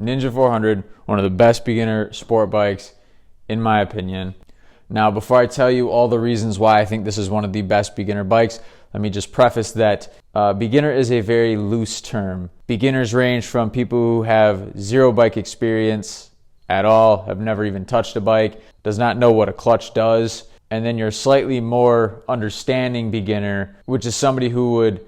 Ninja 400, one of the best beginner sport bikes in my opinion. Now, before I tell you all the reasons why I think this is one of the best beginner bikes, let me just preface that beginner is a very loose term. Beginners range from people who have zero bike experience at all, have never even touched a bike, does not know what a clutch does, and then you're slightly more understanding beginner, which is somebody who would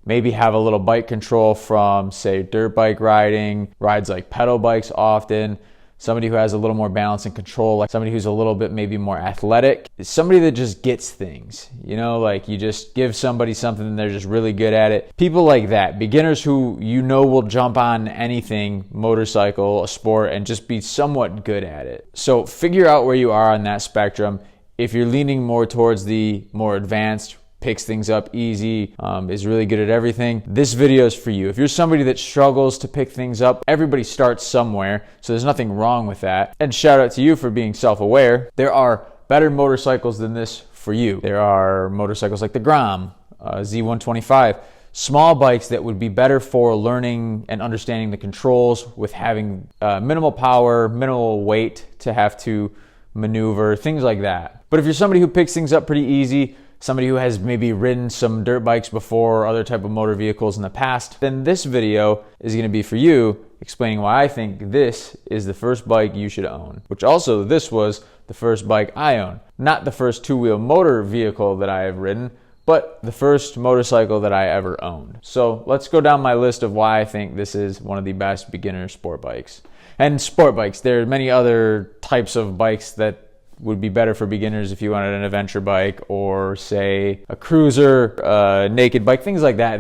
maybe have a little bike control from, say, dirt bike riding, rides like pedal bikes often, somebody who has a little more balance and control, like somebody who's a little bit maybe more athletic, somebody that just gets things, you know, like you just give somebody something and they're just really good at it. People like that, beginners who you know will jump on anything, motorcycle, a sport, and just be somewhat good at it. So figure out where you are on that spectrum. If you're leaning more towards the more advanced, picks things up easy, is really good at everything, this video is for you. If you're somebody that struggles to pick things up, everybody starts somewhere, so there's nothing wrong with that. And shout out to you for being self-aware. There are better motorcycles than this for you. There are motorcycles like the Grom, Z125, small bikes that would be better for learning and understanding the controls with having minimal power, minimal weight to have to maneuver, things like that. But if you're somebody who picks things up pretty easy, somebody who has maybe ridden some dirt bikes before or other type of motor vehicles in the past, then this video is going to be for you, explaining why I think this is the first bike you should own. Which also, this was the first bike I owned. Not the first two-wheel motor vehicle that I have ridden, but the first motorcycle that I ever owned. So let's go down my list of why I think this is one of the best beginner sport bikes. And sport bikes, there are many other types of bikes that would be better for beginners if you wanted an adventure bike or say a cruiser, naked bike, things like that.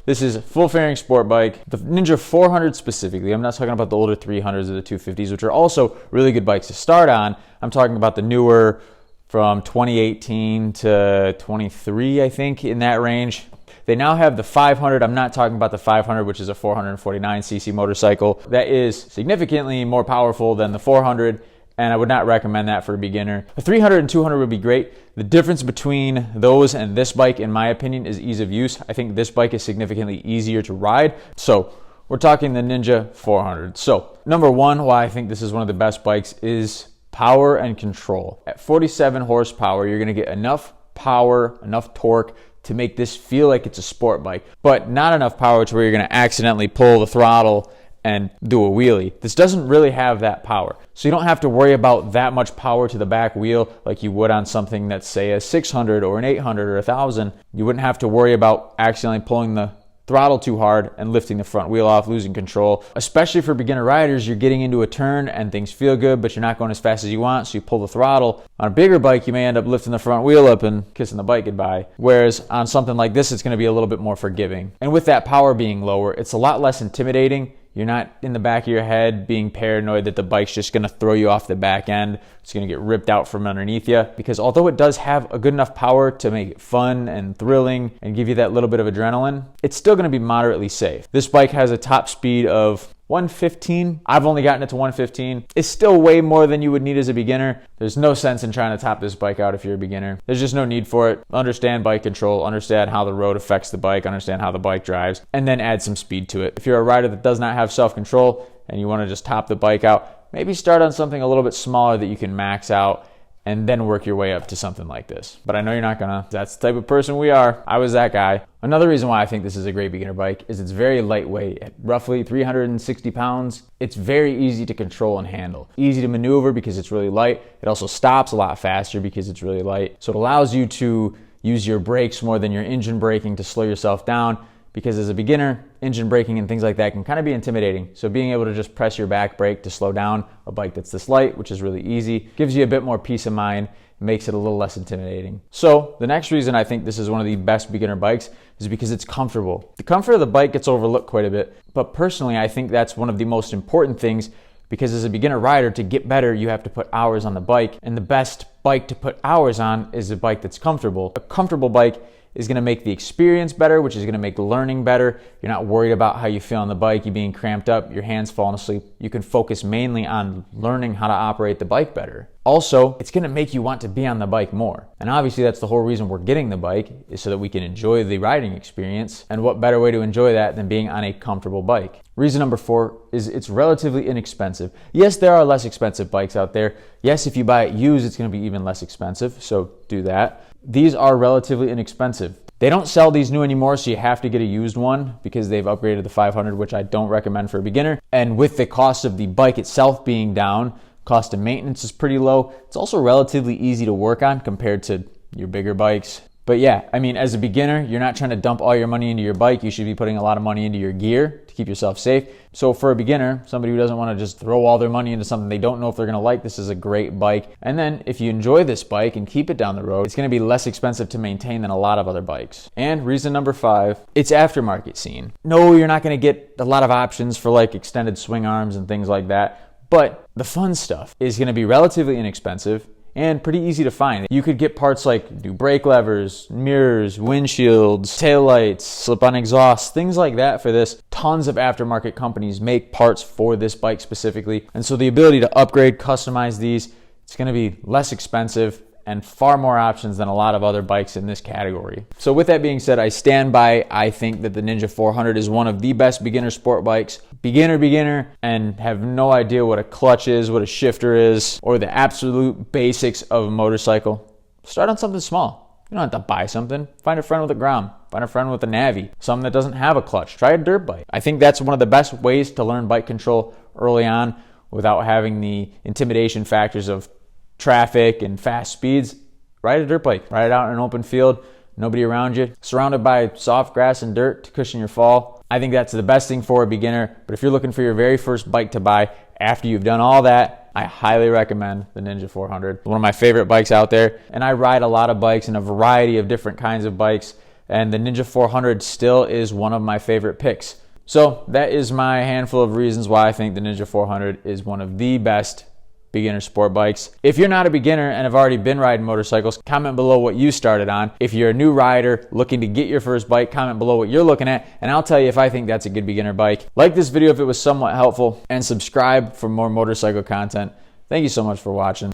This is a full fairing sport bike. The Ninja 400 specifically, I'm not talking about the older 300s or the 250s, which are also really good bikes to start on. I'm talking about the newer from 2018 to 23, I think, in that range. They now have the 500. I'm not talking about the 500, which is a 449cc motorcycle. That is significantly more powerful than the 400. And I would not recommend that for a beginner. A 300 and 200 would be great. The difference between those and this bike, in my opinion, is ease of use. I think this bike is significantly easier to ride. So we're talking the Ninja 400. So number one, why I think this is one of the best bikes is power and control. At 47 horsepower, you're gonna get enough power, enough torque to make this feel like it's a sport bike, but not enough power to where you're gonna accidentally pull the throttle and do a wheelie. This doesn't really have that power. So you don't have to worry about that much power to the back wheel like you would on something that's, say, a 600 or an 800 or 1000. You wouldn't have to worry about accidentally pulling the throttle too hard and lifting the front wheel off, losing control. Especially for beginner riders, you're getting into a turn and things feel good, but you're not going as fast as you want, so you pull the throttle. On a bigger bike, you may end up lifting the front wheel up and kissing the bike goodbye. Whereas on something like this, it's gonna be a little bit more forgiving. And with that power being lower, it's a lot less intimidating. You're not in the back of your head being paranoid that the bike's just gonna throw you off the back end. It's gonna get ripped out from underneath you. Because although it does have a good enough power to make it fun and thrilling and give you that little bit of adrenaline, it's still gonna be moderately safe. This bike has a top speed of 115. I've only gotten it to 115. It's still way more than you would need as a beginner. There's no sense in trying to top this bike out if you're a beginner. There's just no need for it. Understand bike control, understand how the road affects the bike, understand how the bike drives, and then add some speed to it. If you're a rider that does not have self-control and you want to just top the bike out, maybe start on something a little bit smaller that you can max out and then work your way up to something like this. But I know you're not gonna. That's the type of person we are. I was that guy. Another reason why I think this is a great beginner bike is it's very lightweight. At roughly 360 pounds, it's very easy to control and handle. Easy to maneuver because it's really light. It also stops a lot faster because it's really light. So it allows you to use your brakes more than your engine braking to slow yourself down, because as a beginner, engine braking and things like that can kind of be intimidating. So being able to just press your back brake to slow down a bike that's this light, which is really easy, gives you a bit more peace of mind, makes it a little less intimidating. So the next reason I think this is one of the best beginner bikes is because it's comfortable. The comfort of the bike gets overlooked quite a bit, but personally I think that's one of the most important things, because as a beginner rider, to get better, you have to put hours on the bike, and the best bike to put hours on is a bike that's comfortable. A comfortable bike is gonna make the experience better, which is gonna make learning better. You're not worried about how you feel on the bike, you being cramped up, your hands falling asleep. You can focus mainly on learning how to operate the bike better. Also, it's gonna make you want to be on the bike more. And obviously that's the whole reason we're getting the bike, is so that we can enjoy the riding experience. And what better way to enjoy that than being on a comfortable bike? Reason number 4 is it's relatively inexpensive. Yes, there are less expensive bikes out there. Yes, if you buy it used, it's going to be even less expensive, so do that. These are relatively inexpensive. They don't sell these new anymore, so you have to get a used one because they've upgraded the 500, which I don't recommend for a beginner. And with the cost of the bike itself being down, cost of maintenance is pretty low. It's also relatively easy to work on compared to your bigger bikes. But yeah, I mean, as a beginner, you're not trying to dump all your money into your bike. You should be putting a lot of money into your gear to keep yourself safe. So for a beginner, somebody who doesn't want to just throw all their money into something they don't know if they're going to like, this is a great bike. And then if you enjoy this bike and keep it down the road, it's going to be less expensive to maintain than a lot of other bikes. And reason number 5, it's aftermarket scene. No, you're not going to get a lot of options for like extended swing arms and things like that. But the fun stuff is going to be relatively inexpensive and pretty easy to find. You could get parts like new brake levers, mirrors, windshields, taillights, slip-on exhaust, things like that for this. Tons of aftermarket companies make parts for this bike specifically. And so the ability to upgrade, customize these, it's gonna be less expensive and far more options than a lot of other bikes in this category. So with that being said, I stand by, I think that the Ninja 400 is one of the best beginner sport bikes. Beginner, and have no idea what a clutch is, what a shifter is, or the absolute basics of a motorcycle. Start on something small. You don't have to buy something. Find a friend with a Grom. Find a friend with a Navi. Something that doesn't have a clutch. Try a dirt bike. I think that's one of the best ways to learn bike control early on without having the intimidation factors of traffic and fast speeds. Ride a dirt bike. Ride it out in an open field, nobody around you, surrounded by soft grass and dirt to cushion your fall. I think that's the best thing for a beginner, but if you're looking for your very first bike to buy after you've done all that, I highly recommend the Ninja 400. One of my favorite bikes out there, and I ride a lot of bikes and a variety of different kinds of bikes, and the Ninja 400 still is one of my favorite picks. So that is my handful of reasons why I think the Ninja 400 is one of the best beginner sport bikes. If you're not a beginner and have already been riding motorcycles, comment below what you started on. If you're a new rider looking to get your first bike, comment below what you're looking at, and I'll tell you if I think that's a good beginner bike. Like this video if it was somewhat helpful, and subscribe for more motorcycle content. Thank you so much for watching.